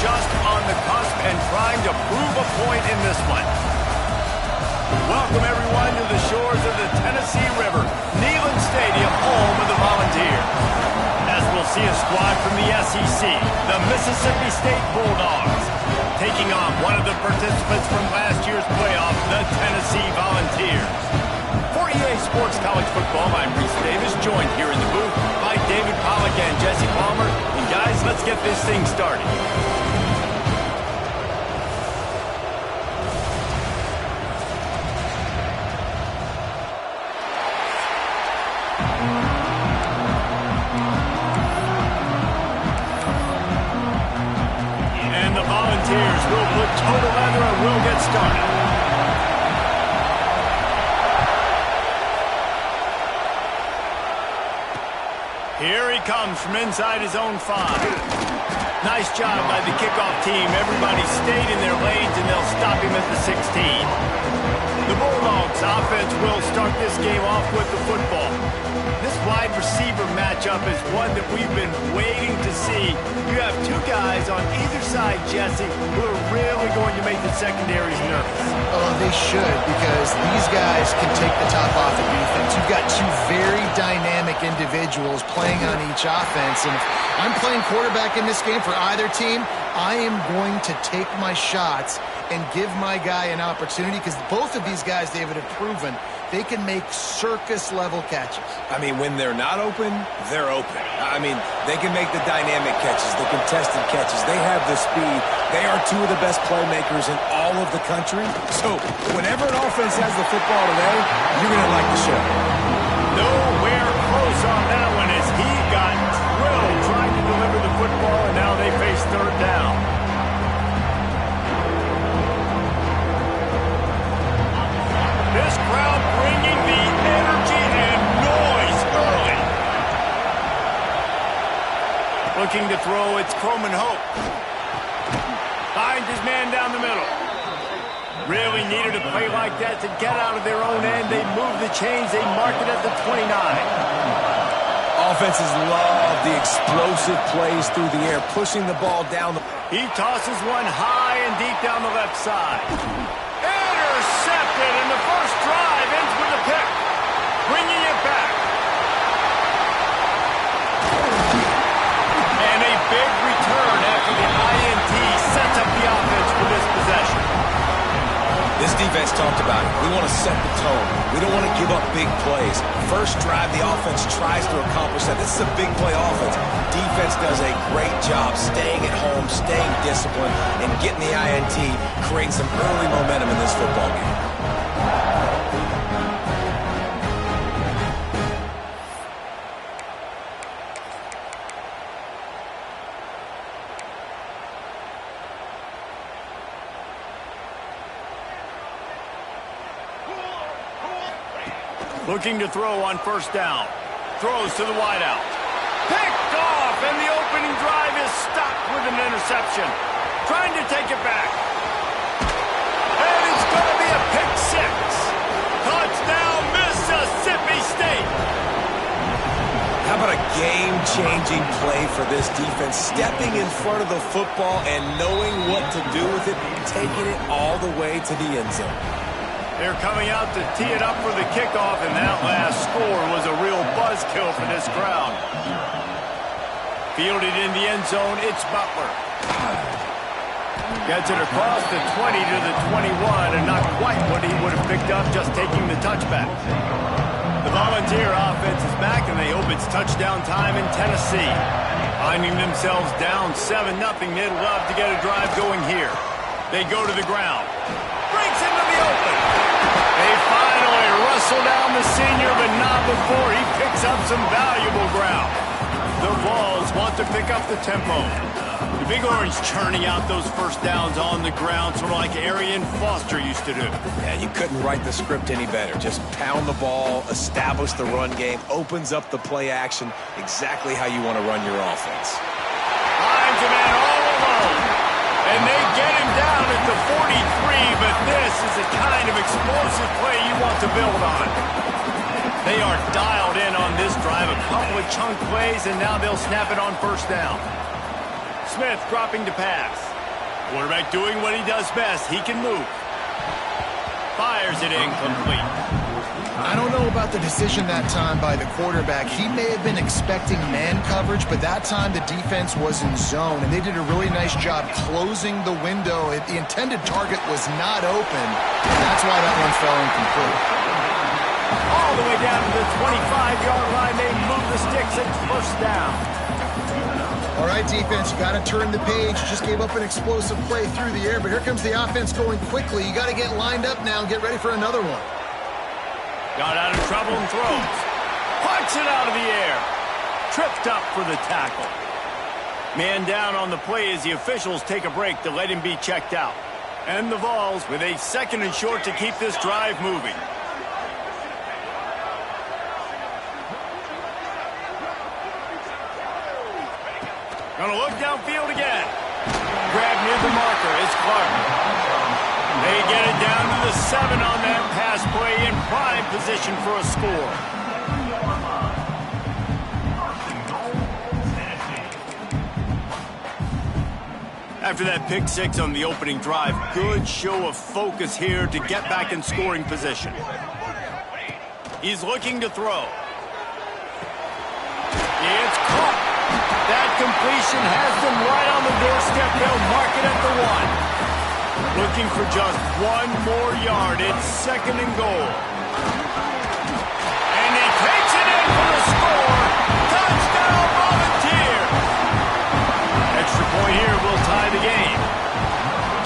just on the cusp and trying to prove a point in this one. Welcome, everyone, to the shores of the Tennessee River, Neyland Stadium, home of the Volunteers. As we'll see a squad from the SEC, the Mississippi State Bulldogs, taking on one of the participants from last year's playoff, the Tennessee Volunteers. For EA Sports College Football, I'm Reese Davis, joined here in the booth by David Pollack and Jesse Palmer. And guys, let's get this thing started. And the Volunteers will put total leather and we'll get started. Here he comes from inside his own 5. Nice job by the kickoff team. Everybody stayed in their lanes, and they'll stop him at the 16. The Bulldogs offense will start this game off with the football. This wide receiver matchup is one that we've been waiting to see. You have two guys on either side, Jesse, who are really going to make the secondaries nervous. Oh, they should, because these guys can take the top off the defense. You've got two very dynamic individuals playing on each offense, and if I'm playing quarterback in this game for either team, I am going to take my shots and give my guy an opportunity, because both of these guys, David, have proven they can make circus-level catches. I mean, when they're not open, they're open. I mean, they can make the dynamic catches, the contested catches. They have the speed. They are two of the best playmakers in all of the country. So, whenever an offense has the football today, you're going to like the show. Nowhere close on that one as he got drilled trying to deliver the football, and now they face third down. This crowd bringing the energy and noise early. Looking to throw, it's Croman Hope. Finds his man down the middle. Really needed a play like that to get out of their own end. They move the chains. They mark it at the 29. Offenses love the explosive plays through the air, pushing the ball down. He tosses one high and deep down the left side. Intercepted, and the first drive ends with a pick. Bringing it back. And a big return after the INT sets up the offense for this possession. This defense talked about it. We want to set the tone. We don't want to give up big plays. First drive, the offense tries to accomplish that. This is a big play offense. Defense does a great job staying at home, staying disciplined, and getting the INT, creating some early momentum in this football game. Looking to throw on first down. Throws to the wideout. Picked off, and the opening drive is stopped with an interception. Trying to take it back. And it's going to be a pick 6. Touchdown, Mississippi State. How about a game-changing play for this defense? Stepping in front of the football and knowing what to do with it, taking it all the way to the end zone. They're coming out to tee it up for the kickoff, and that last score was a real buzzkill for this crowd. Fielded in the end zone, it's Butler. Gets it across the 20 to the 21, and not quite what he would have picked up just taking the touchback. The Volunteer offense is back, and they hope it's touchdown time in Tennessee. Finding themselves down 7-0, they'd love to get a drive going here. They go to the ground. Breaks into the open. They finally wrestle down the senior, but not before he picks up some valuable ground. The Vols want to pick up the tempo. The Big Orange churning out those first downs on the ground, sort of like Arian Foster used to do. Yeah, you couldn't write the script any better. Just pound the ball, establish the run game, opens up the play action, exactly how you want to run your offense. Finds a man all alone. And they get him down at the 43, but this is the kind of explosive play you want to build on. They are dialed in on this drive, a couple of chunk plays, and now they'll snap it on first down. Smith dropping to pass. Quarterback doing what he does best. He can move. Fires it incomplete. I don't know about the decision that time by the quarterback. He may have been expecting man coverage, but that time the defense was in zone, and they did a really nice job closing the window. The intended target was not open, and that's why that one fell incomplete. All the way down to the 25-yard line. They move the sticks. It's first down. All right, defense, you got to turn the page. You just gave up an explosive play through the air, but here comes the offense going quickly. You got to get lined up now and get ready for another one. Got out of trouble and throws. Punts it out of the air. Tripped up for the tackle. Man down on the play as the officials take a break to let him be checked out. And the Vols with a 2nd and short to keep this drive moving. Gonna look downfield again. Grab near the marker. It's Clark. They get it down to the 7 on that pass play in prime position for a score. After that pick 6 on the opening drive, good show of focus here to get back in scoring position. He's looking to throw. It's caught. That completion has them right on the doorstep. They'll mark it at the 1. Looking for just 1 more yard. It's 2nd and goal. And he takes it in for the score. Touchdown, Volunteer. Extra point here will tie the game.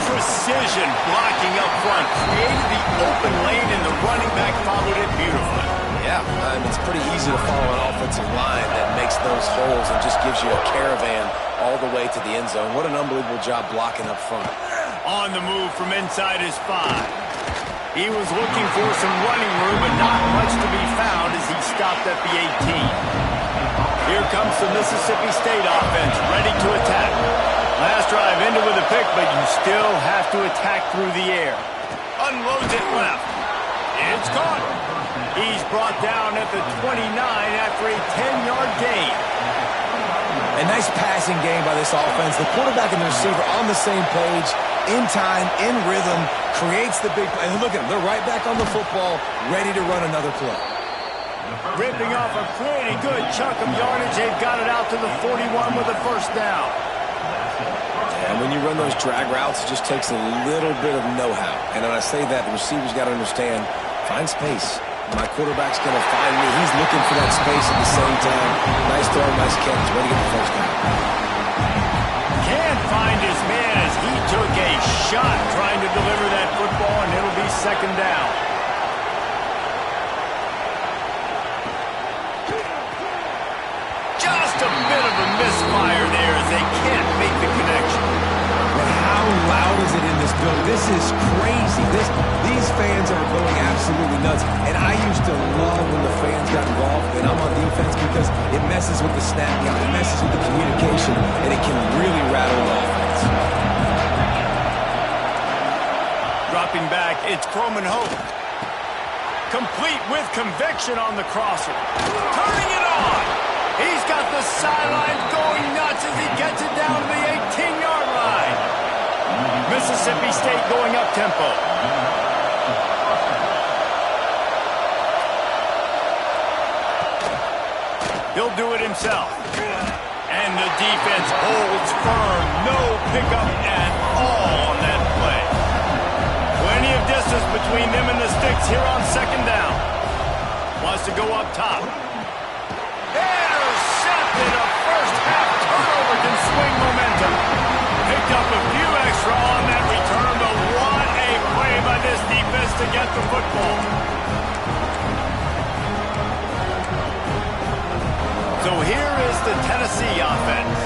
Precision blocking up front. Created the open lane, and the running back followed it beautifully. Yeah, it's pretty easy to follow an offensive line that makes those holes and just gives you a caravan all the way to the end zone. What an unbelievable job blocking up front. On the move from inside his 5. He was looking for some running room, but not much to be found as he stopped at the 18. Here comes the Mississippi State offense, ready to attack. Last drive ended with a pick, but you still have to attack through the air. Unloads it left. It's caught. He's brought down at the 29 after a 10-yard gain. A nice passing game by this offense. The quarterback and the receiver on the same page, in time, in rhythm, creates the big play. And look at them. They're right back on the football, ready to run another play. Ripping off a pretty good chunk of yardage. They've got it out to the 41 with a first down. And when you run those drag routes, it just takes a little bit of know-how. And when I say that, the receivers got to understand, find space. My quarterback's going to find me. He's looking for that space at the same time. Nice throw, nice catch. Ready to get the first down. Can't find his man as he took a shot trying to deliver that football, and it'll be 2nd down. Just a bit of a misfire there as they can't make the connection. But how loud is it in this building? This is crazy. These fans are going absolutely nuts. And I used to love when the fans got involved, and I'm on defense because it messes with the snap count. It messes with the communication, and it can really rattle an offense. Dropping back, it's Croman Hope. Complete with conviction on the crosser. Turning it on. He's got the sidelines going nuts as he gets it down to the 18-yard line. Mississippi State going up tempo. He'll do it himself. And the defense holds firm. No pickup at all on that play. Plenty of distance between them and the sticks here on 2nd down. Wants to go up top. Intercepted. A first-half turnover can swing momentum. Picked up a few extra on that return, but what a play by this defense to get the football. So here is the Tennessee offense.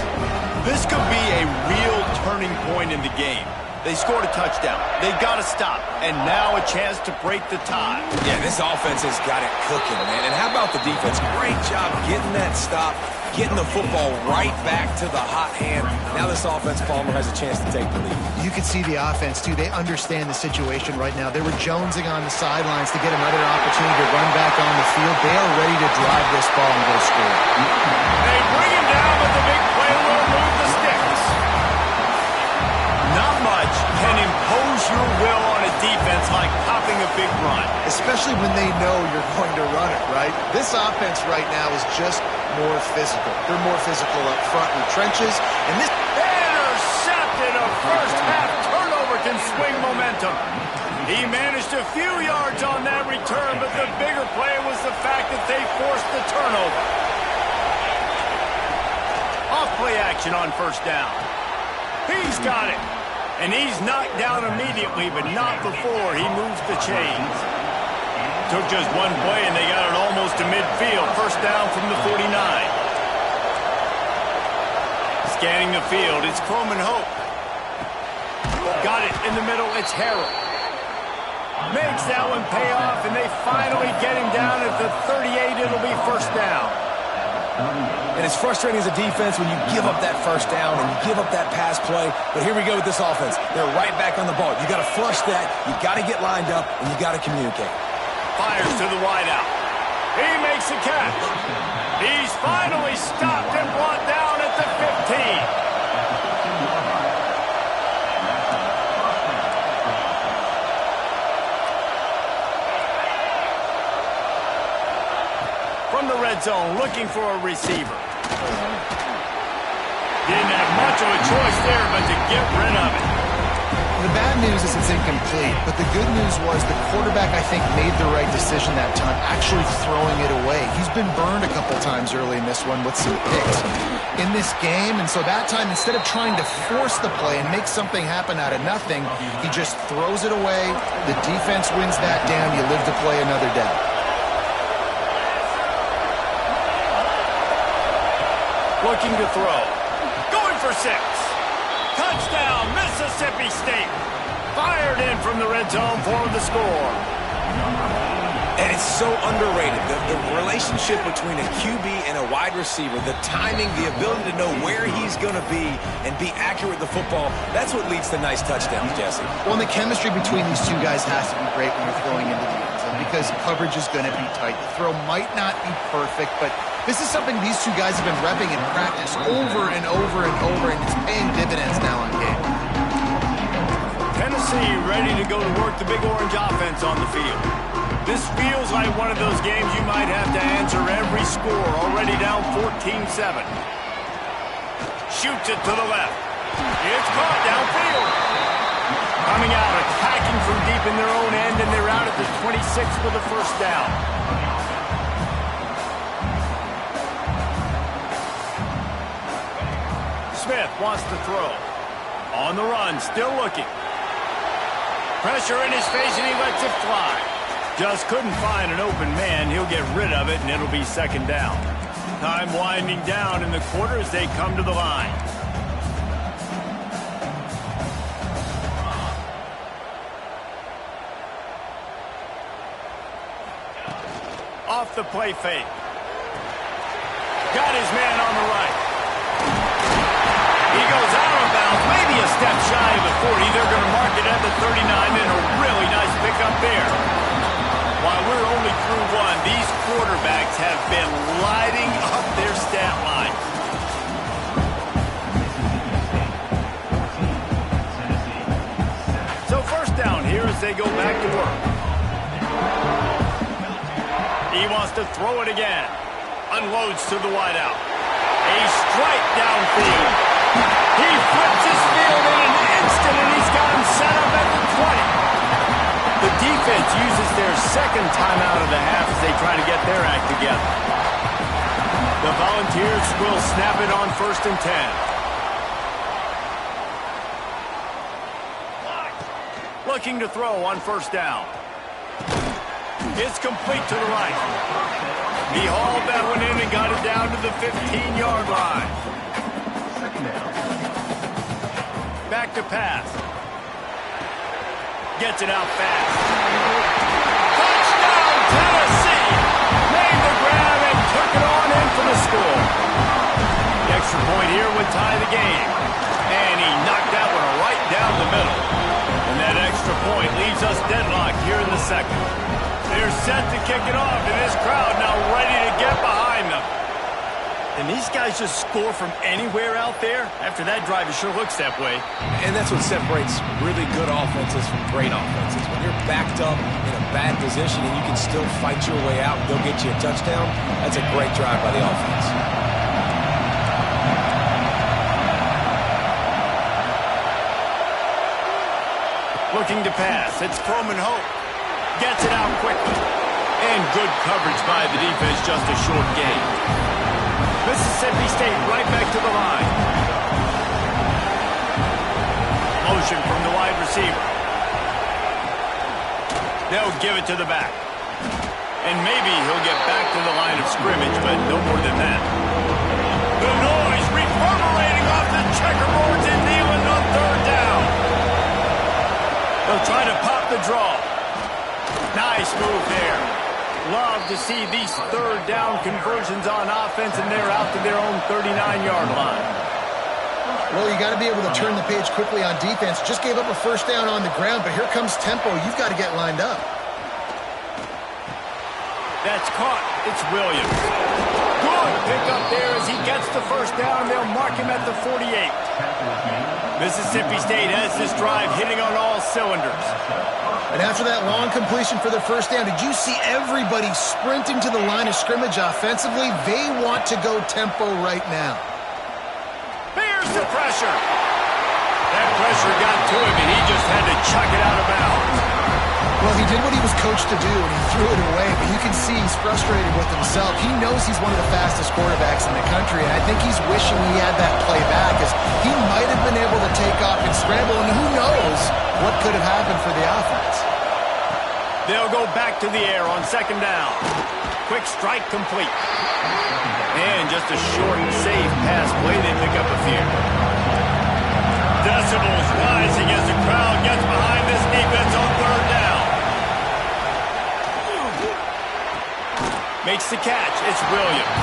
This could be a real turning point in the game. They scored a touchdown. They got to stop. And now a chance to break the tie. Yeah, this offense has got it cooking, man. And how about the defense? Great job getting that stop, getting the football right back to the hot hand. Now this offense, Palmer, has a chance to take the lead. You can see the offense, too. They understand the situation right now. They were jonesing on the sidelines to get another opportunity to run back on the field. They are ready to drive this ball and go score. They bring him down, but the big play will move the sticks. Not much. big run. Especially when they know you're going to run it, right? This offense right now is just more physical. They're more physical up front in the trenches. And this intercepted. A first-half turnover can swing momentum. He managed a few yards on that return, but the bigger play was the fact that they forced the turnover. Off-play action on first down. He's got it. And he's knocked down immediately, but not before he moves the chains. Took just one play, and they got it almost to midfield. First down from the 49. Scanning the field, it's Coleman Hope. Got it in the middle, it's Harrell. Makes that one pay off, and they finally get him down at the 38. It'll be first down. And it's frustrating as a defense when you give up that first down and you give up that pass play. But here we go with this offense. They're right back on the ball. You got to flush that. You got to get lined up, and you got to communicate. Fires to the wideout. He makes a catch. He's finally stopped and brought down at the 15. From the red zone, looking for a receiver. Didn't have much of a choice there, but to get rid of it. The bad news is it's incomplete, but the good news was the quarterback, I think, made the right decision that time, actually throwing it away. He's been burned a couple times early in this one with some picks in this game, and so that time, instead of trying to force the play and make something happen out of nothing, he just throws it away. The defense wins that down. You live to play another down. Looking to throw. Going for 6. Touchdown, Mississippi State. Fired in from the red zone for the score. And it's so underrated. The relationship between a QB and a wide receiver, the timing, the ability to know where he's going to be and be accurate with the football, that's what leads to nice touchdowns, Jesse. Well, and the chemistry between these two guys has to be great when you're throwing into the end zone because coverage is going to be tight. The throw might not be perfect, but this is something these two guys have been repping in practice over and over and over, and it's paying dividends now on game. Tennessee ready to go to work the Big Orange offense on the field. This feels like one of those games you might have to answer every score. Already down 14-7. Shoots it to the left. It's caught downfield. Coming out, attacking from deep in their own end, and they're out at the 26 for the first down. Smith wants to throw. On the run, still looking. Pressure in his face, and he lets it fly. Just couldn't find an open man. He'll get rid of it, and it'll be second down. Time winding down in the quarter as they come to the line. Off the play fake. Got his man on the right. He goes out of bounds, maybe a step shy of the 40. They're going to mark it at the 39, and a really nice pickup there. While we're only through one, these quarterbacks have been lighting up their stat line. So first down here as they go back to work. He wants to throw it again. Unloads to the wideout. A strike downfield. He flips his field in an instant, and he's got him set up at the 20. The defense uses their second timeout of the half as they try to get their act together. The Volunteers will snap it on 1st and 10. Looking to throw on first down. It's complete to the right. He hauled that one in and got it down to the 15-yard line. Back to pass. Gets it out fast. Touchdown, Tennessee! Made the grab and took it on in for the score. The extra point here would tie the game. And he knocked that one right down the middle. And that extra point leaves us deadlocked here in the second. They're set to kick it off, and this crowd now ready to get behind them. And these guys just score from anywhere out there? After that drive, it sure looks that way. And that's what separates really good offenses from great offenses. When you're backed up in a bad position and you can still fight your way out and go get you a touchdown, that's a great drive by the offense. Looking to pass. It's Coleman Hope. Gets it out quickly. And good coverage by the defense, just a short gain. Mississippi State right back to the line. Motion from the wide receiver. They'll give it to the back. And maybe he'll get back to the line of scrimmage, but no more than that. The noise reverberating off the checkerboards and kneeling on third down. They'll try to pop the draw. Nice move there. Love to see these third down conversions on offense, and they're out to their own 39-yard line. Well, you got to be able to turn the page quickly on defense. Just gave up a first down on the ground, but here comes tempo. You've got to get lined up. That's caught. It's Williams. Good pickup there as he gets the first down. They'll mark him at the 48. Mississippi State has this drive hitting on all cylinders. And after that long completion for the first down, did you see everybody sprinting to the line of scrimmage offensively? They want to go tempo right now. Here's the pressure. That pressure got to him, and he just had to chuck it out of bounds. Well, he did what he was coached to do, and he threw it away, but you can see he's frustrated with himself. He knows he's one of the fastest quarterbacks in the country, and I think he's wishing he had that play back, as he might have been able to take off and scramble, and who knows what could have happened for the offense. They'll go back to the air on second down. Quick strike complete. And just a short and safe pass play. They pick up a few. Decibels rising as the crowd gets behind this defense on third down. Makes the catch. It's Williams.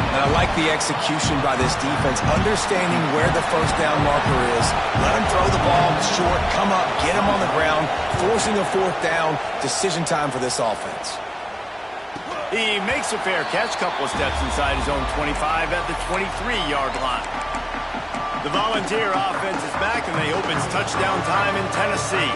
And I like the execution by this defense, understanding where the first down marker is. Let him throw the ball short, come up, get him on the ground, forcing a fourth down. Decision time for this offense. He makes a fair catch, couple of steps inside his own 25 at the 23-yard line. The Volunteer offense is back, and they hope it's touchdown time in Tennessee.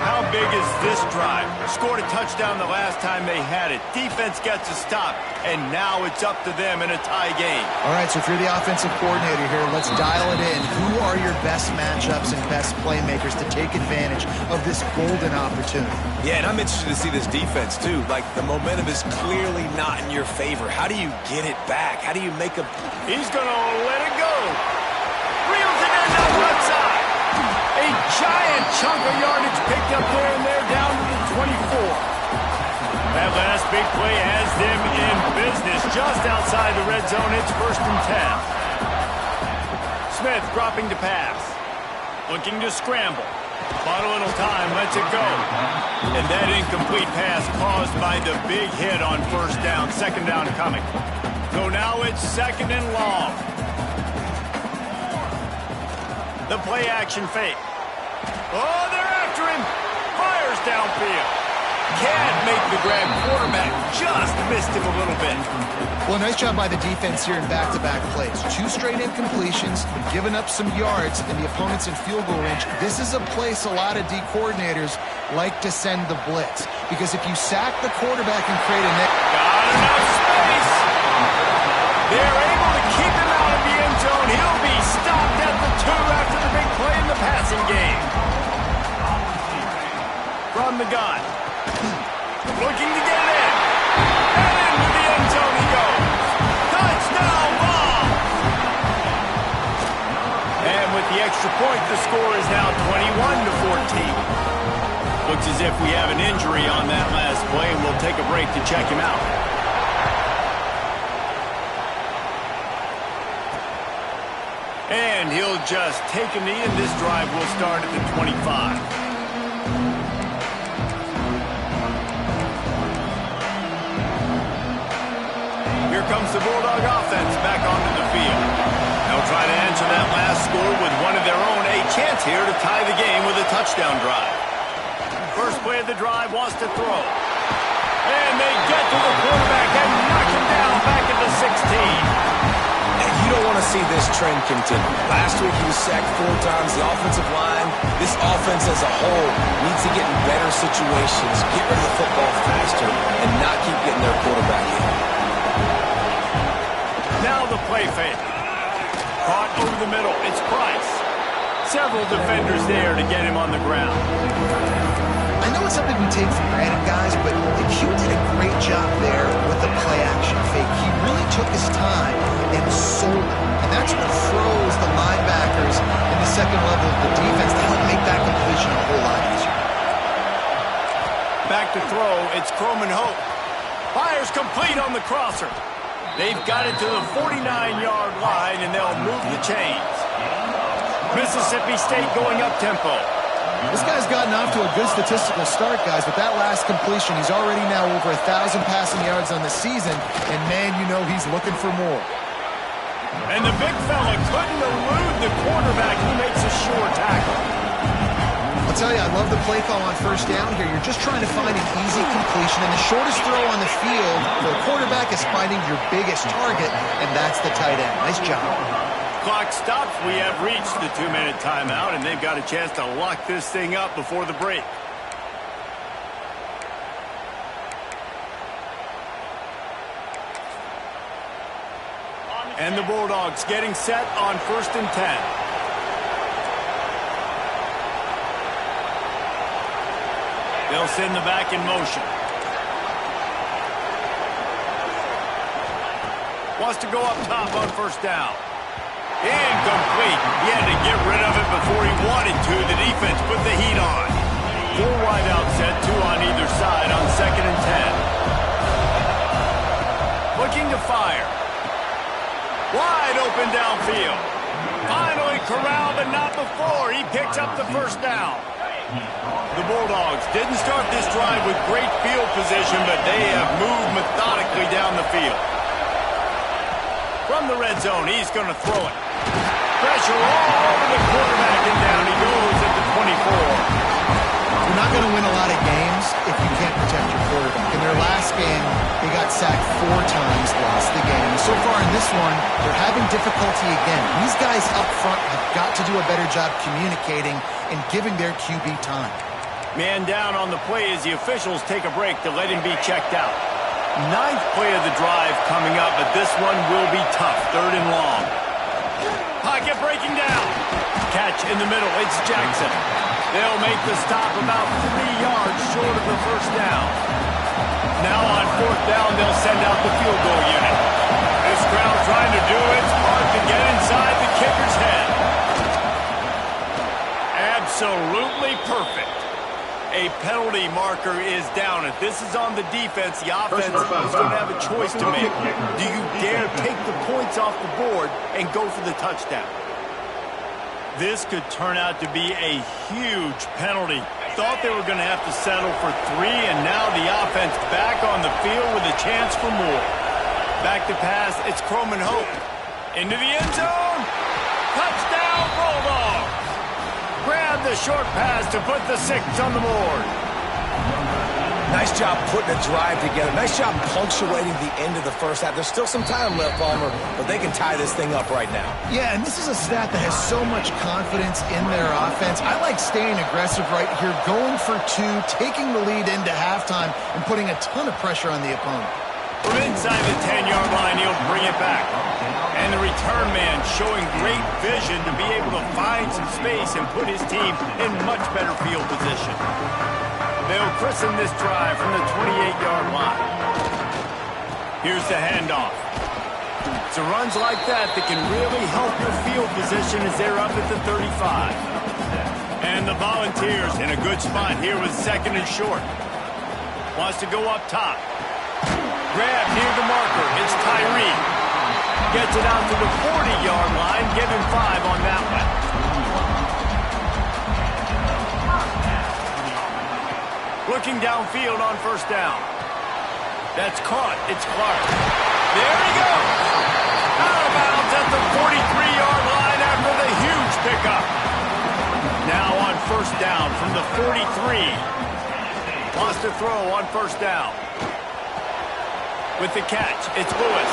How big is this drive? Scored a touchdown the last time they had it. Defense gets a stop, and now it's up to them in a tie game. All right, so if you're the offensive coordinator here, let's dial it in. Who are your best matchups and best playmakers to take advantage of this golden opportunity? Yeah, and I'm interested to see this defense, too. Like, the momentum is clearly not in your favor. How do you get it back? How do you make a... He's going to let it go. Reels it in on one side. A giant chunk of yardage picked up there, and they're down to the 24. That last big play has them in business just outside the red zone. It's 1st and 10. Smith dropping to pass. Looking to scramble. Bought a little time, lets it go. And that incomplete pass caused by the big hit on first down. Second down coming. So now it's second and long. The play action fake. Oh, they're after him. Fires downfield. Can't make the grab. Quarterback just missed him a little bit. Well, nice job by the defense here in back-to-back plays. 2 straight incompletions, giving up some yards, and the opponent's in field goal range. This is a place a lot of D coordinators like to send the blitz, because if you sack the quarterback and create a net... Got enough space. They're able to keep him out of the end zone. He'll be stopped at the 2 after the big play in the passing game. From the gun. Looking to get it in. And into the end zone he goes. Touchdown ball. And with the extra point, the score is now 21-14. Looks as if we have an injury on that last play, and we'll take a break to check him out. And he'll just take a knee, and this drive will start at the 25. Here comes the Bulldog offense back onto the field. They'll try to answer that last score with one of their own. A chance here to tie the game with a touchdown drive. First play of the drive wants to throw. And they get to the quarterback and knock him down back at the 16. And you don't want to see this trend continue. Last week he was sacked 4 times. The offensive line, this offense as a whole, needs to get in better situations, get rid of the football faster, and not keep getting their quarterback in. Now the play fake. Caught over the middle. It's Price. Several defenders there to get him on the ground. I know it's something we take for granted, guys, but Q did a great job there with the play-action fake. He really took his time and sold it. And that's what froze the linebackers in the second level of the defense to help make that completion a whole lot easier. Back to throw. It's Croman Hope. Fires complete on the crosser. They've got it to the 49-yard line, and they'll move the chains. Mississippi State going up-tempo. This guy's gotten off to a good statistical start, guys. With that last completion, he's already now over 1,000 passing yards on the season, and man, you know he's looking for more. And the big fella couldn't elude the quarterback. He makes a sure tackle. I'll tell you, I love the play call on first down here. You're just trying to find an easy completion, and the shortest throw on the field for a quarterback is finding your biggest target, and that's the tight end. Nice job. Clock stops. We have reached the 2-minute timeout, and they've got a chance to lock this thing up before the break. And the Bulldogs getting set on 1st and 10. They'll send the back in motion. Wants to go up top on 1st down. Incomplete. He had to get rid of it before he wanted to. The defense put the heat on. 4 wide out set, 2 on either side on 2nd and 10. Looking to fire. Wide open downfield. Finally corralled, but not before. He picks up the 1st down. The Bulldogs didn't start this drive with great field position, but they have moved methodically down the field. From the red zone, he's going to throw it. Pressure all over the quarterback, and down he goes at the 24. You're not going to win a lot of games if you can't protect your quarterback. In their last game, they got sacked 4 times, lost the game. So far in this one, they're having difficulty again. These guys up front have got to do a better job communicating and giving their QB time. Man down on the play as the officials take a break to let him be checked out. 9th play of the drive coming up, but this one will be tough. 3rd and long. Pocket breaking down. Catch in the middle. It's Jackson. They'll make the stop about 3 yards short of the 1st down. Now on 4th down, they'll send out the field goal unit. This crowd trying to do its part to get inside the kicker's head. Absolutely perfect. A penalty marker is down. If this is on the defense, the offense is going to have a choice to make. Do you dare take the points off the board and go for the touchdown? This could turn out to be a huge penalty. Thought they were going to have to settle for 3, and now the offense back on the field with a chance for more. Back to pass, it's Croman Hope. Into the end zone. Touchdown, Bulldogs. Grab the short pass to put the 6 on the board. Nice job putting a drive together. Nice job punctuating the end of the first half. There's still some time left, Palmer, but they can tie this thing up right now. Yeah, and this is a stat that has so much confidence in their offense. I like staying aggressive right here, going for 2, taking the lead into halftime, and putting a ton of pressure on the opponent. From inside the 10-yard line, he'll bring it back. And the return man showing great vision to be able to find some space and put his team in much better field position. They'll christen this drive from the 28-yard line. Here's the handoff. It's runs like that can really help your field position as they're up at the 35. And the Volunteers in a good spot here with 2nd and short. Wants to go up top. Grab near the marker. It's Tyree. Gets it out to the 40-yard line. Give him 5 on that one. Looking downfield on 1st down. That's caught. It's Clark. There he goes. Out of bounds at the 43-yard line after the huge pickup. Now on 1st down from the 43. Wants to throw on 1st down. With the catch, it's Lewis.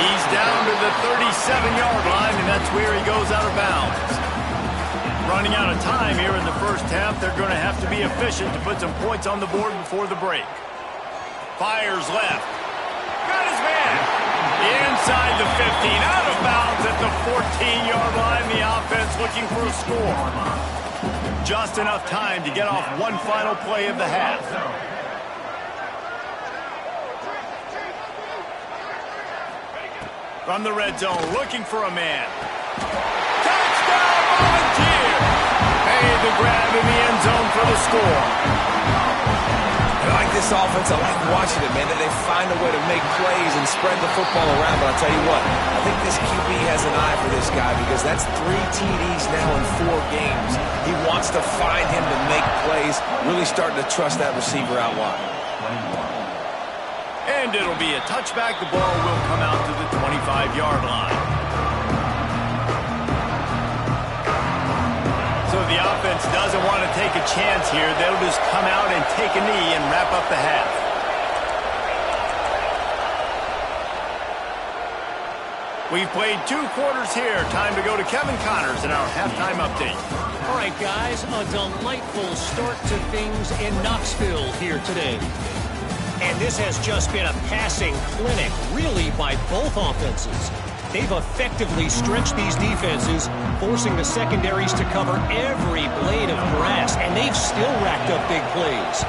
He's down to the 37-yard line, and that's where he goes out of bounds. Running out of time here in the first half. They're going to have to be efficient to put some points on the board before the break. Fires left. Got his man. Inside the 15. Out of bounds at the 14-yard line. The offense looking for a score. Just enough time to get off one final play of the half. From the red zone, looking for a man. Touchdown, Volunteer! Made the grab in the end zone for the score. I like this offense. I like watching it, man. They find a way to make plays and spread the football around. But I'll tell you what, I think this QB has an eye for this guy because that's 3 TDs now in 4 games. He wants to find him to make plays, really starting to trust that receiver out wide. And it'll be a touchback. The ball will come out to the 25-yard line. So the offense doesn't want to take a chance here. They'll just come out and take a knee and wrap up the half. We've played 2 quarters here. Time to go to Kevin Connors in our halftime update. All right, guys, a delightful start to things in Knoxville here today. And this has just been a passing clinic, really, by both offenses. They've effectively stretched these defenses, forcing the secondaries to cover every blade of grass, and they've still racked up big plays.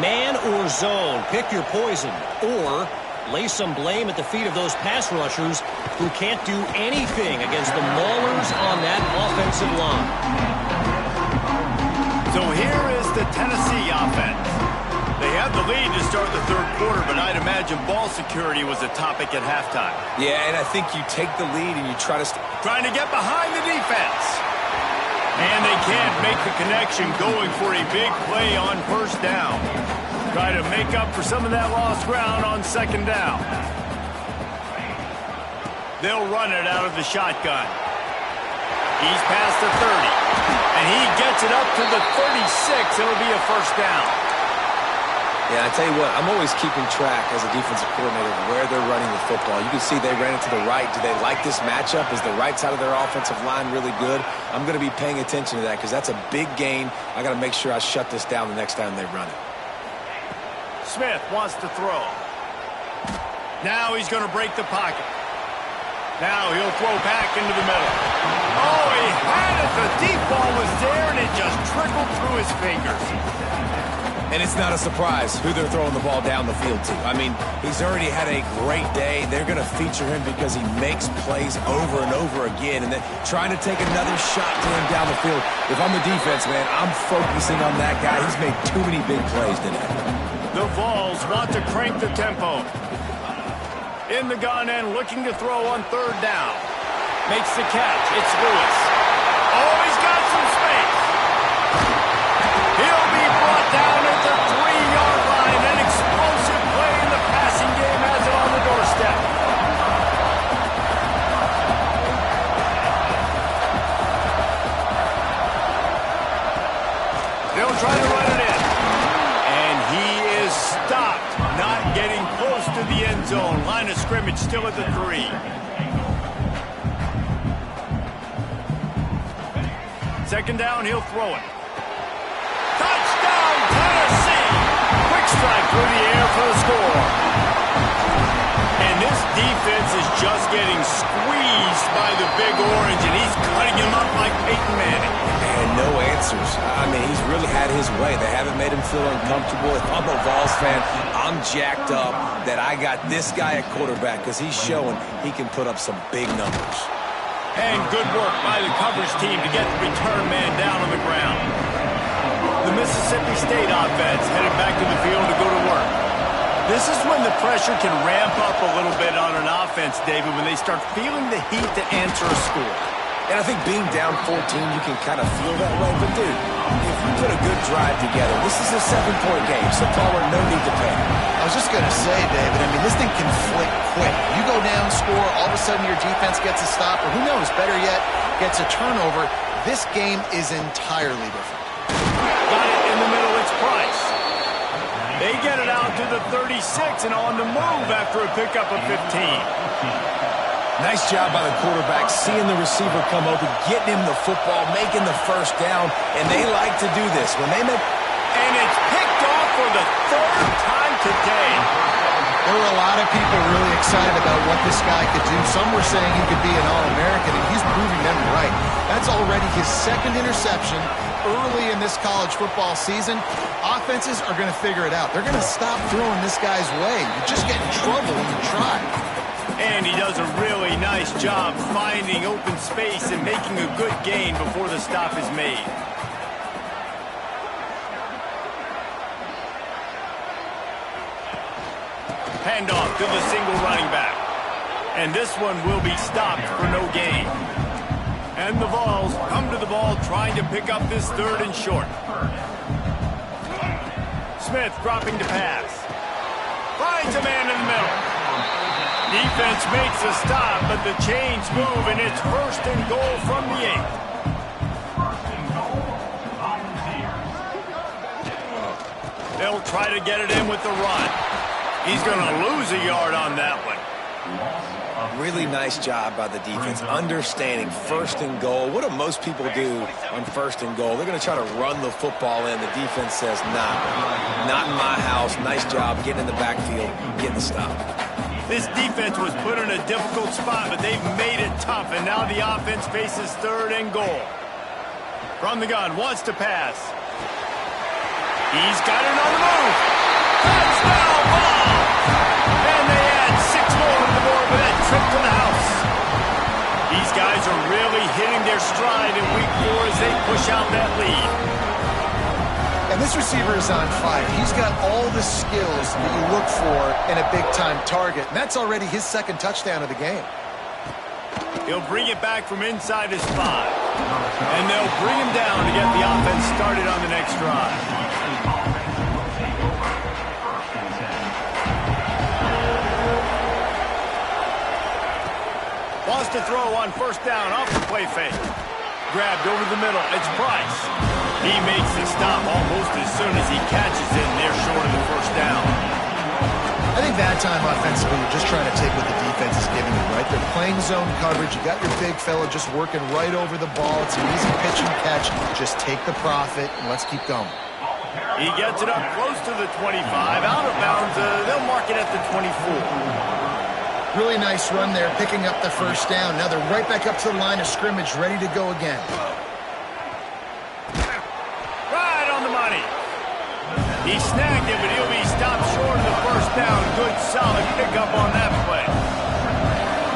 Man or zone, pick your poison, or lay some blame at the feet of those pass rushers who can't do anything against the maulers on that offensive line. So here is the Tennessee offense. They had the lead to start the third quarter, but I'd imagine ball security was a topic at halftime. Yeah, and I think you take the lead and you try to... Trying to get behind the defense. And they can't make the connection, going for a big play on first down. Try to make up for some of that lost ground on second down. They'll run it out of the shotgun. He's past the 30. And he gets it up to the 36. It'll be a first down. Yeah, I tell you what, I'm always keeping track as a defensive coordinator of where they're running the football. You can see they ran it to the right. Do they like this matchup? Is the right side of their offensive line really good? I'm going to be paying attention to that because that's a big gain. I got to make sure I shut this down the next time they run it. Smith wants to throw. Now he's going to break the pocket. Now he'll throw back into the middle. Oh, he had it. The deep ball was there, and it just trickled through his fingers. And it's not a surprise who they're throwing the ball down the field to. I mean, he's already had a great day. They're going to feature him because he makes plays over and over again. And then trying to take another shot to him down the field. If I'm the defense, man, I'm focusing on that guy. He's made too many big plays today. The Vols want to crank the tempo. In the gun and looking to throw on third down. Makes the catch. It's Lewis. Oh, he's got some space. He'll be brought down at the 3-yard line. An explosive play in the passing game has it on the doorstep. They'll try to run it in. And he is stopped. Not getting close to the end zone. Line of scrimmage still at the 3. Second down, he'll throw it. Touchdown, Tennessee! Quick strike through the air for the score. And this defense is just getting squeezed by the Big Orange, and he's cutting him up like Peyton Manning. And no answers. I mean, he's really had his way. They haven't made him feel uncomfortable. If I'm a Vols fan, I'm jacked up that I got this guy at quarterback because he's showing he can put up some big numbers. And good work by the coverage team to get the return man down on the ground. The Mississippi State offense headed back to the field to go to work. This is when the pressure can ramp up a little bit on an offense, David, when they start feeling the heat to answer a score. And I think being down 14, you can kind of feel that way. But, dude, if you put a good drive together, this is a 7-point game, so Palmer, no need to panic. I was just going to say, David, I mean, this thing can flip quick. You go down, score, all of a sudden your defense gets a stop, or who knows, better yet, gets a turnover. This game is entirely different. Got it in the middle, it's Price. They get it out to the 36 and on the move after a pickup of 15. Nice job by the quarterback, seeing the receiver come open, getting him the football, making the first down, and they like to do this. When they make... And it's picked off for the third time today. There were a lot of people really excited about what this guy could do. Some were saying he could be an All-American, and he's proving them right. That's already his second interception early in this college football season. Offenses are going to figure it out. They're going to stop throwing this guy's way. You just get in trouble when you try. And he does a really nice job finding open space and making a good gain before the stop is made. Handoff to the single running back. And this one will be stopped for no gain. And the Vols come to the ball trying to pick up this third and short. Smith dropping to pass. Finds a man in the middle. Defense makes a stop, but the chains move, and it's first and goal from the 8. They'll try to get it in with the run. He's going to lose a yard on that one. Really nice job by the defense, understanding first and goal. What do most people do on first and goal? They're going to try to run the football in. The defense says, nah, not in my house. Nice job getting in the backfield, getting the stop. This defense was put in a difficult spot, but they've made it tough, and now the offense faces third and goal. From the gun, wants to pass. He's got it on the move. Touchdown, Vols! And they add 6 more to the board with that trip to the house. These guys are really hitting their stride in week 4 as they push out that lead. And this receiver is on fire. He's got all the skills that you look for in a big-time target. And that's already his second touchdown of the game. He'll bring it back from inside his 5. And they'll bring him down to get the offense started on the next drive. Wants to throw on first down off the play fake. Grabbed over the middle. It's Price. He makes the stop almost as soon as he catches it, and they're short of the first down. I think that time offensively, you're just trying to take what the defense is giving you, right? They're playing zone coverage. You got your big fella just working right over the ball. It's an easy pitch and catch. Just take the profit, and let's keep going. He gets it up close to the 25. Out of bounds, they'll mark it at the 24. Really nice run there, picking up the first down. Now they're right back up to the line of scrimmage, ready to go again. Right on the money. He snagged it, but he'll be stopped short of the first down. Good, solid pickup on that play.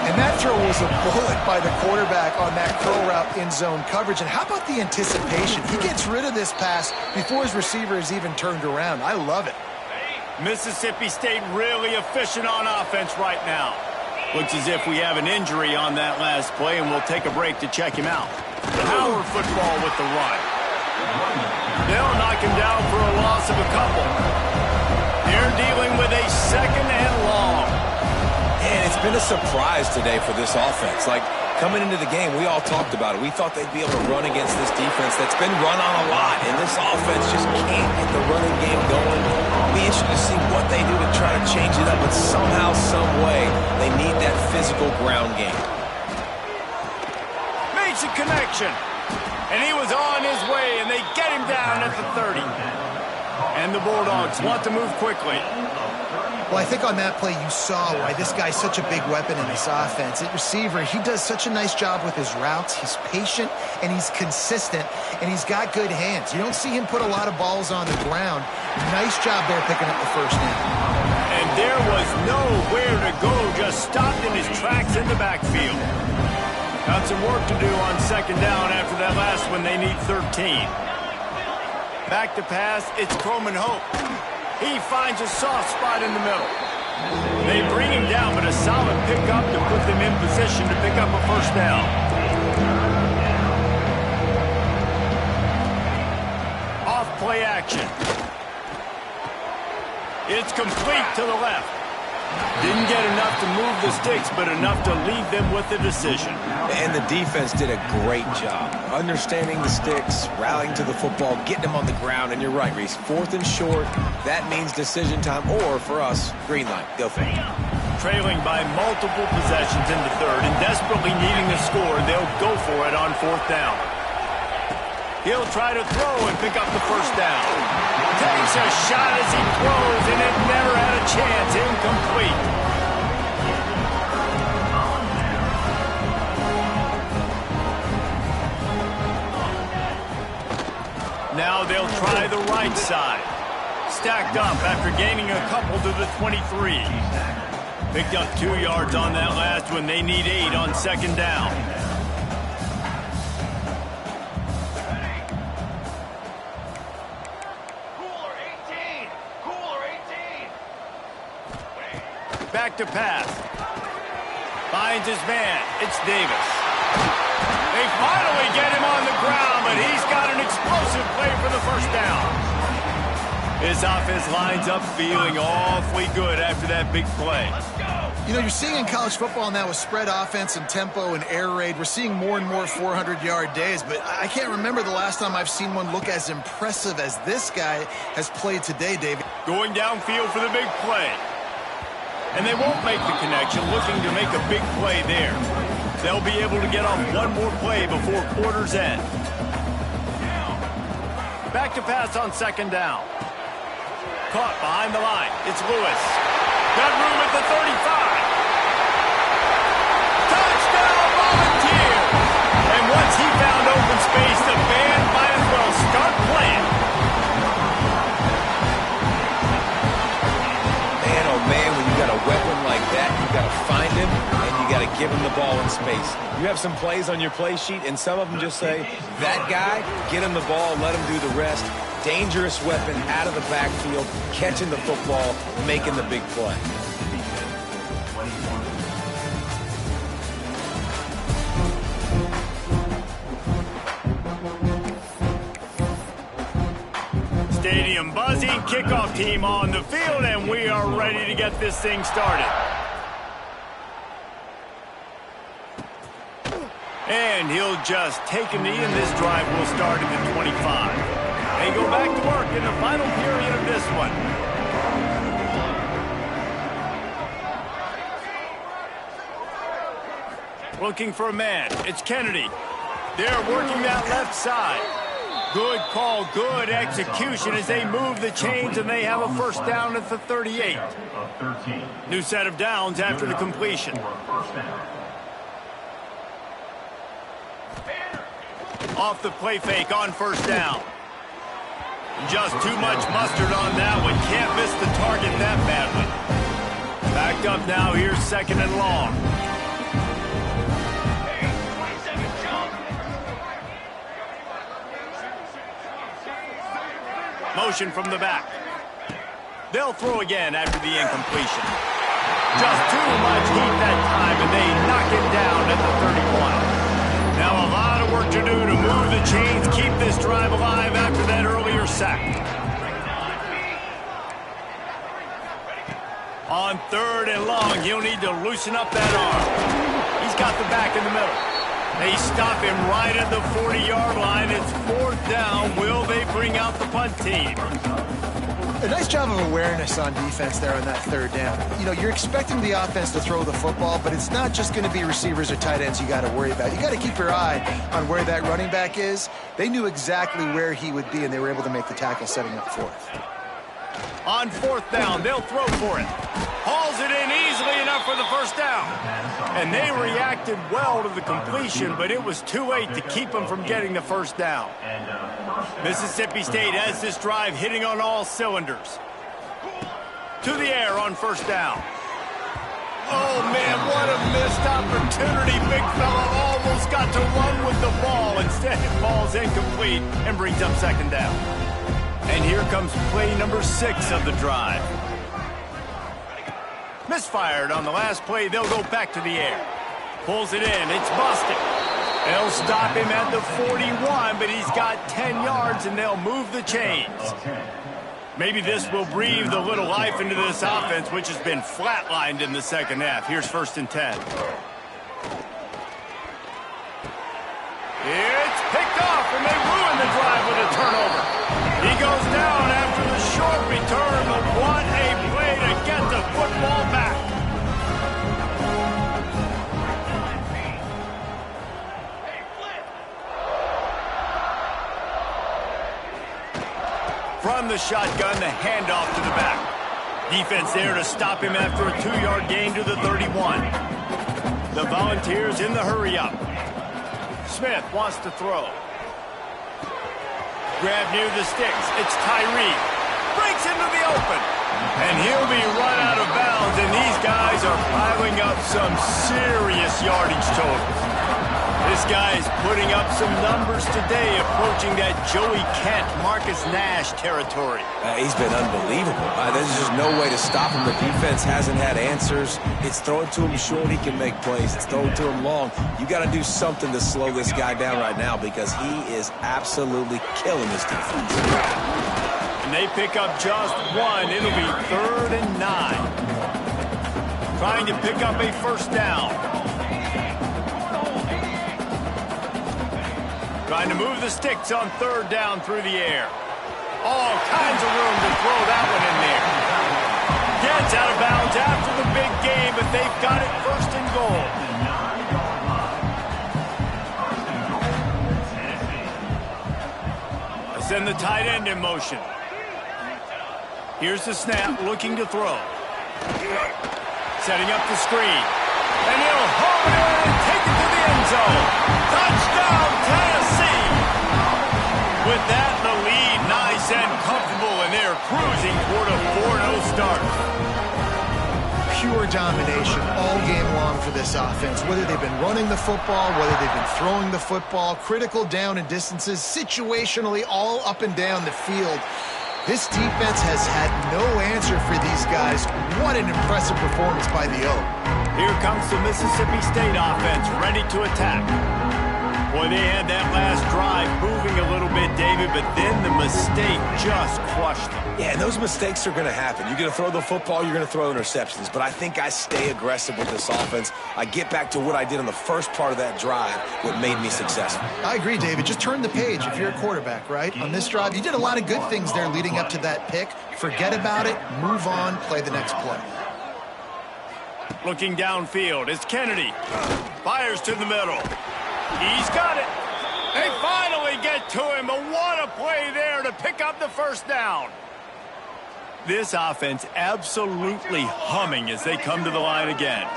And that throw was a bullet by the quarterback on that curl route in zone coverage. And how about the anticipation? He gets rid of this pass before his receiver is even turned around. I love it. Mississippi State really efficient on offense right now. Looks as if we have an injury on that last play, and we'll take a break to check him out. Power football with the run. They'll knock him down for a loss of a couple. They're dealing with a second and long. And it's been a surprise today for this offense. Like, coming into the game, we all talked about it. We thought they'd be able to run against this defense that's been run on a lot, and this offense just can't get the running game going. It'll be interesting to see what they do to try to change it up, but somehow, some way, they need that physical ground game. Makes a connection. And he was on his way, and they get him down at the 30. And the Bulldogs want to move quickly. Well, I think on that play you saw why this guy's such a big weapon in this offense. At receiver, he does such a nice job with his routes. He's patient, and he's consistent, and he's got good hands. You don't see him put a lot of balls on the ground. Nice job there picking up the first down. And there was nowhere to go, just stopped in his tracks in the backfield. Got some work to do on second down after that last one. They need 13. Back to pass, it's Coleman Hope. He finds a soft spot in the middle. They bring him down, but a solid pickup to put them in position to pick up a first down. Off play action. It's complete to the left. Didn't get enough to move the sticks, but enough to leave them with the decision. And the defense did a great job understanding the sticks, rallying to the football, getting them on the ground. And you're right, Reese, 4th and short, that means decision time, or for us, green light. Go for it. Trailing by multiple possessions in the 3rd and desperately needing a score, they'll go for it on 4th down. He'll try to throw and pick up the 1st down. Takes a shot as he throws, and it never had a chance. Incomplete. Now they'll try the right side. Stacked up after gaining a couple to the 23. Picked up 2 yards on that last one. They need 8 on 2nd down. Back to pass. Finds his man. It's Davis. They finally get him on the ground, but he's got an explosive play for the 1st down. His offense lines up feeling awfully good after that big play. You know, you're seeing in college football now with spread offense and tempo and air raid, we're seeing more and more 400-yard days, but I can't remember the last time I've seen one look as impressive as this guy has played today, David. Going downfield for the big play. And they won't make the connection, looking to make a big play there. They'll be able to get off one more play before quarter's end. Back to pass on 2nd down. Caught behind the line. It's Lewis. Got room at the 35. Touchdown, Volunteers! And once he found open space, the band might as well start playing. Man, oh man, when you got a weapon like that, you got to find him, and you got to give him the ball in space. You have some plays on your play sheet, and some of them just say, that guy, get him the ball, let him do the rest. Dangerous weapon out of the backfield, catching the football, making the big play. Stadium buzzing, kickoff team on the field, and we are ready to get this thing started. And he'll just take a knee, and this drive will start at the 25. They go back to work in the final period of this one. Looking for a man. It's Kennedy. They're working that left side. Good call, good execution as they move the chains, and they have a 1st down at the 38. New set of downs after the completion. Off the play fake on 1st down. Just too much mustard on that one. Can't miss the target that badly. Backed up now. Here's 2nd and long. Motion from the back. They'll throw again after the incompletion. Just too much heat that time, and they knock it down at the 31. Now a lot of work to do to move the chains, keep this drive alive after that earlier sack. On 3rd and long, he'll need to loosen up that arm. He's got the back in the middle. They stop him right at the 40-yard line. It's 4th down. Will they bring out the punt team? A nice job of awareness on defense there on that 3rd down. You know, you're expecting the offense to throw the football, but it's not just going to be receivers or tight ends you got to worry about. You got to keep your eye on where that running back is. They knew exactly where he would be, and they were able to make the tackle setting up 4th. On 4th down, they'll throw for it. Hauls it in easily enough for the 1st down. And they reacted well to the completion, but it was too late to keep them from getting the 1st down. Mississippi State has this drive hitting on all cylinders. To the air on 1st down. Oh, man, what a missed opportunity. Big fella almost got to run with the ball. Instead, it falls incomplete and brings up 2nd down. And here comes play number 6 of the drive. Misfired on the last play. They'll go back to the air. Pulls it in. It's busted. They'll stop him at the 41, but he's got 10 yards, and they'll move the chains. Maybe this will breathe a little life into this offense, which has been flatlined in the second half. Here's 1st and 10. It's picked off, and they ruin the drive with a turnover. He goes down after the short return, but what a play to get the football back. From the shotgun, the handoff to the back. Defense there to stop him after a 2-yard gain to the 31. The Volunteers in the hurry-up. Smith wants to throw. Grab near the sticks. It's Tyree. Breaks into the open. And he'll be run out of bounds, and these guys are piling up some serious yardage totals. This guy is putting up some numbers today, approaching that Joey Kent, Marcus Nash territory. He's been unbelievable. There's just no way to stop him. The defense hasn't had answers. It's throw it to him short, he can make plays. It's throw it to him long. You got to do something to slow this guy down right now because he is absolutely killing this defense. And they pick up just one. It'll be 3rd and 9. Trying to pick up a 1st down. Trying to move the sticks on 3rd down through the air. All kinds of room to throw that one in there. Gets out of bounds after the big game, but they've got it 1st and goal. I send the tight end in motion. Here's the snap, looking to throw. Setting up the screen. And he'll haul it in and take it to the end zone. Touchdown, Tennessee! With that, the lead nice and comfortable, and they're cruising toward a 4-0 start. Pure domination all game long for this offense. Whether they've been running the football, whether they've been throwing the football, critical down and distances, situationally all up and down the field. This defense has had no answer for these guys. What an impressive performance by the O. Here comes the Mississippi State offense, ready to attack. Boy, they had that last drive moving a little bit, David, but then the mistake just crushed them. Yeah, and those mistakes are going to happen. You're going to throw the football, you're going to throw interceptions. But I think I stay aggressive with this offense. I get back to what I did in the first part of that drive, what made me successful. I agree, David. Just turn the page if you're a quarterback, right? On this drive, you did a lot of good things there leading up to that pick. Forget about it, move on, play the next play. Looking downfield, it's Kennedy. Fires to the middle. He's got it. They finally get to him, but what a play there to pick up the 1st down. This offense absolutely humming as they come to the line again.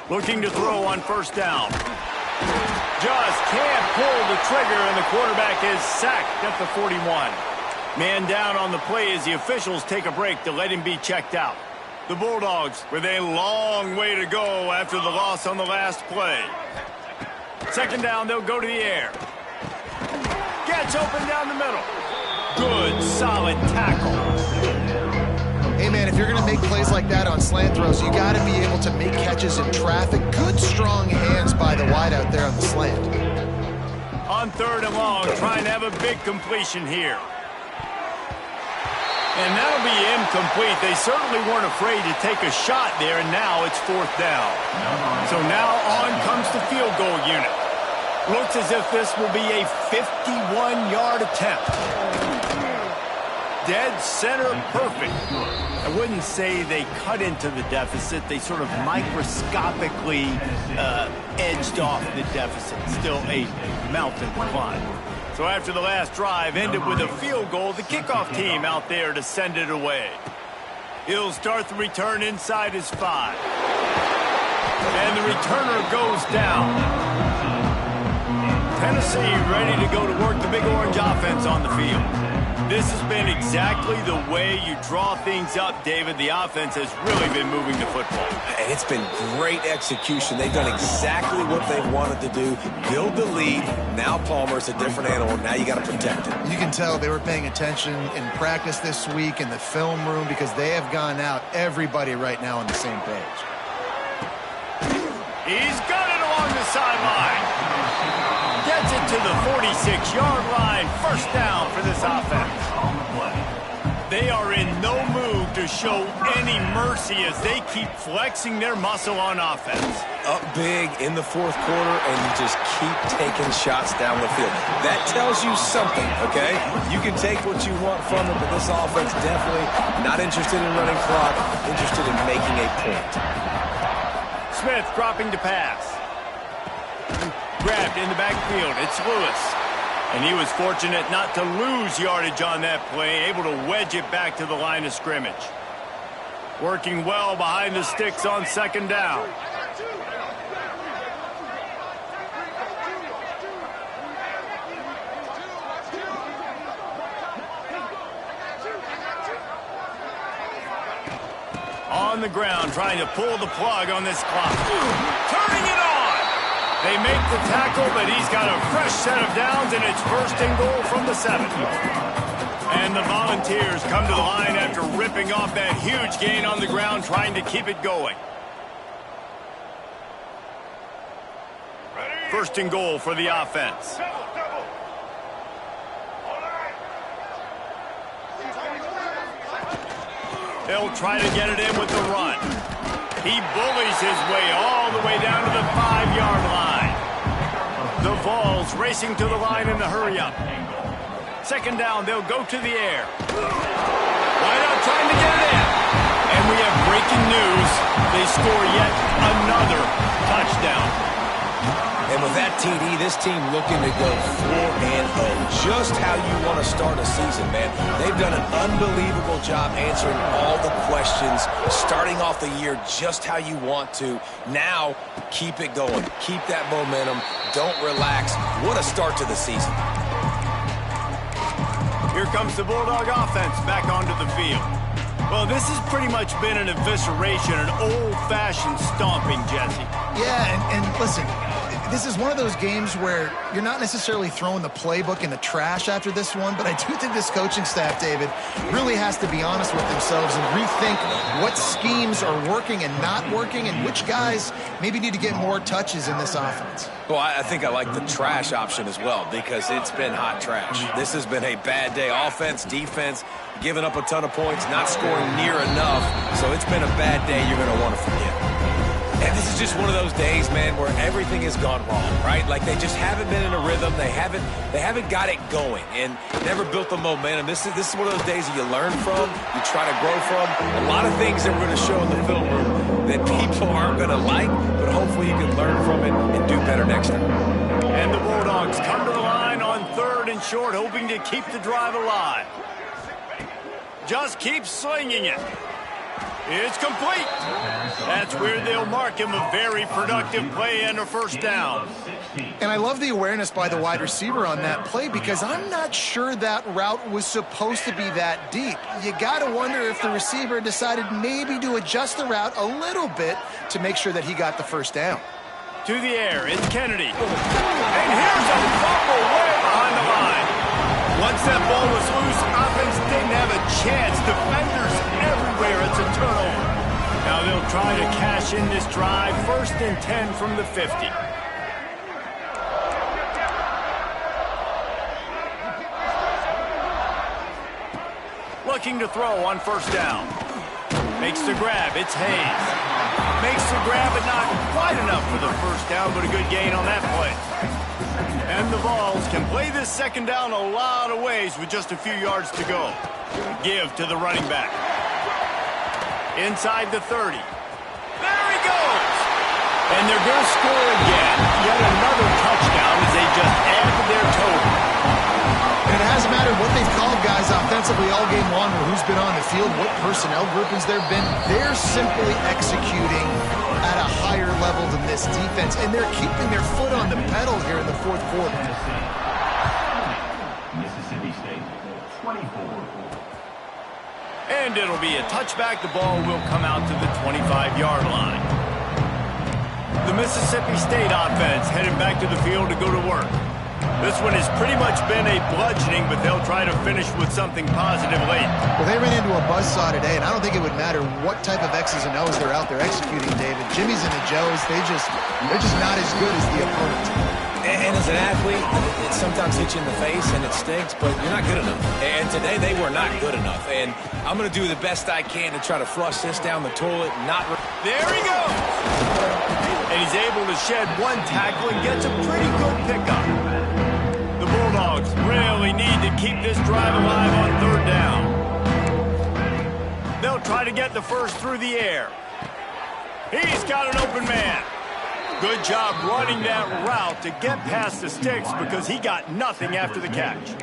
Looking to throw on 1st down. Just can't pull the trigger, and the quarterback is sacked at the 41. Man down on the play as the officials take a break to let him be checked out. The Bulldogs with a long way to go after the loss on the last play. 2nd down, they'll go to the air. Gets open down the middle. Good, solid tackle. Hey, man, if you're going to make plays like that on slant throws, you got to be able to make catches in traffic. Good, strong hands by the wide out there on the slant. On 3rd and long, trying to have a big completion here. And that'll be incomplete. They certainly weren't afraid to take a shot there, and now it's 4th down. So now on comes the field goal unit. Looks as if this will be a 51-yard attempt. Dead center perfect. I wouldn't say they cut into the deficit. They sort of microscopically edged off the deficit. Still a mountain to climb. So after the last drive ended with a field goal, the kickoff team out there to send it away. He'll start the return inside his 5. And the returner goes down. Tennessee ready to go to work the Big Orange offense on the field. This has been exactly the way you draw things up, David. The offense has really been moving the football. And it's been great execution. They've done exactly what they wanted to do. Build the lead. Now Palmer's a different animal. Now you got to protect it. You can tell they were paying attention in practice this week in the film room because they have gone out, everybody right now on the same page. He's got it along the sideline. Gets it to the 46-yard line. First down for this offense. They are in no mood to show any mercy as they keep flexing their muscle on offense. Up big in the fourth quarter, and you just keep taking shots down the field. That tells you something, okay? You can take what you want from it, but this offense definitely not interested in running clock, interested in making a point. Smith dropping to pass. Grabbed in the backfield. It's Lewis. And he was fortunate not to lose yardage on that play, able to wedge it back to the line of scrimmage. Working well behind the sticks on second down. On the ground, trying to pull the plug on this clock. Turning it on! They make the tackle, but he's got a fresh set of downs, and it's first and goal from the 7. And the Volunteers come to the line after ripping off that huge gain on the ground, trying to keep it going. First and goal for the offense. They'll try to get it in with the run. He bullies his way all the way down to the 5-yard line. The Vols racing to the line in the hurry-up. Second down, they'll go to the air. Wide out trying to get it in. And we have breaking news. They score yet another touchdown. And with that TD, this team looking to go 4-0. Just how you want to start a season, man. They've done an unbelievable job answering all the questions, starting off the year just how you want to. Now, keep it going. Keep that momentum. Don't relax. What a start to the season. Here comes the Bulldog offense back onto the field. Well, this has pretty much been an evisceration, an old-fashioned stomping, Jesse. Yeah, and listen, this is one of those games where you're not necessarily throwing the playbook in the trash after this one, but I do think this coaching staff, David, really has to be honest with themselves and rethink what schemes are working and not working and which guys maybe need to get more touches in this offense. Well, I think I like the trash option as well because it's been hot trash. This has been a bad day. Offense, defense, giving up a ton of points, not scoring near enough. So it's been a bad day you're going to want to forget. And this is just one of those days, man, where everything has gone wrong, right? Like they just haven't been in a rhythm. They haven't got it going and never built the momentum. This is one of those days that you learn from, you try to grow from. A lot of things that we're going to show in the film room that people aren't going to like, but hopefully you can learn from it and do better next time. And the Bulldogs come to the line on 3rd and short, hoping to keep the drive alive. Just keep slinging it. It's complete. That's where they'll mark him a very productive play and a first down. And I love the awareness by the wide receiver on that play because I'm not sure that route was supposed to be that deep. You got to wonder if the receiver decided maybe to adjust the route a little bit to make sure that he got the first down. To the air, it's Kennedy. And here's a fumble way behind the line. Once that ball was loose, offense didn't have a chance. Defenders everywhere. It's a turnover. Now they'll try to cash in this drive. 1st and 10 from the 50. Looking to throw on 1st down. Makes the grab. It's Hayes. Makes the grab, but not quite enough for the first down, but a good gain on that play. And the Vols can play this 2nd down a lot of ways with just a few yards to go. Give to the running back. Inside the 30. There he goes! And they're going to score again. Yet another touchdown as they just add to their total. And it hasn't mattered what they've called guys offensively all game long or who's been on the field, what personnel groupings there have been. They're simply executing at a higher level than this defense, and they're keeping their foot on the pedal here in the 4th quarter. Mississippi State, 24. And it'll be a touchback. The ball will come out to the 25-yard line. The Mississippi State offense headed back to the field to go to work. This one has pretty much been a bludgeoning, but they'll try to finish with something positive late. Well, they ran into a buzzsaw today, and I don't think it would matter what type of X's and O's they're out there executing, David. Jimmy's and the Joes, they're just not as good as the opponent. And as an athlete, it sometimes hits you in the face and it stinks, but you're not good enough. And today they were not good enough. And I'm going to do the best I can to try to flush this down the toilet and not... There he goes! And he's able to shed one tackle and gets a pretty good pickup. The Bulldogs really need to keep this drive alive on third down. They'll try to get the first through the air. He's got an open man. Good job running that route to get past the sticks because he got nothing after the catch.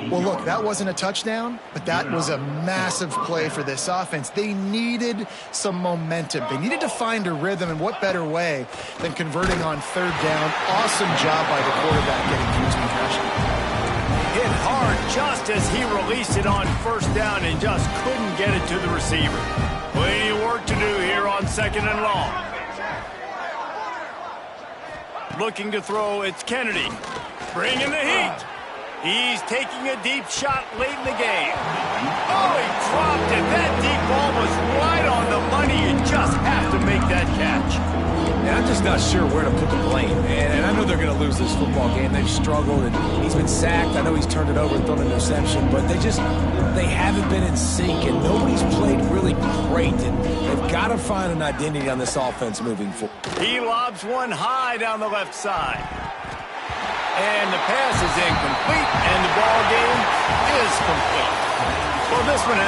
Well, look, that wasn't a touchdown, but that was a massive play for this offense. They needed some momentum. They needed to find a rhythm, and what better way than converting on third down. Awesome job by the quarterback getting through his concussion. Hit hard just as he released it on first down and just couldn't get it to the receiver. Plenty of work to do here on second and long. Looking to throw, it's Kennedy. Bringing the heat. He's taking a deep shot late in the game. Oh, he dropped it. That deep ball was right on the money. You just have to make that catch. And I'm just not sure where to put the blame. And I know they're going to lose this football game. They've struggled, and he's been sacked. I know he's turned it over and thrown an interception, but they haven't been in sync, and nobody's played really great. And they've got to find an identity on this offense moving forward. He lobs one high down the left side. And the pass is incomplete, and the ball game is complete. Well, this one